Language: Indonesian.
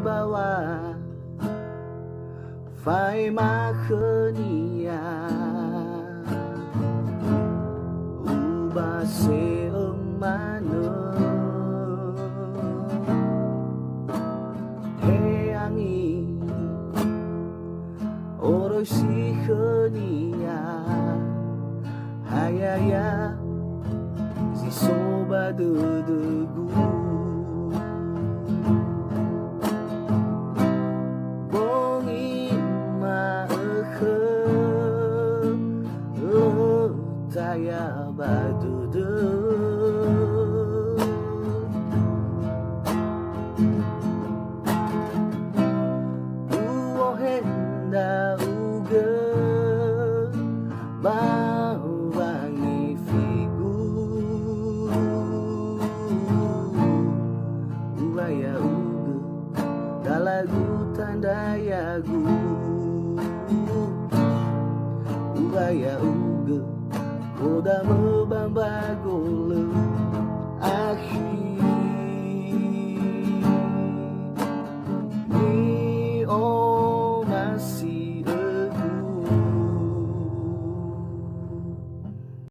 bawa fai makhenia uba se emano he angi oro si khenia hayaya si soba de gu Taya badudu Uohenda uge Bawangi figu Uaya uge Dalagu tandayagu Uaya uge Udah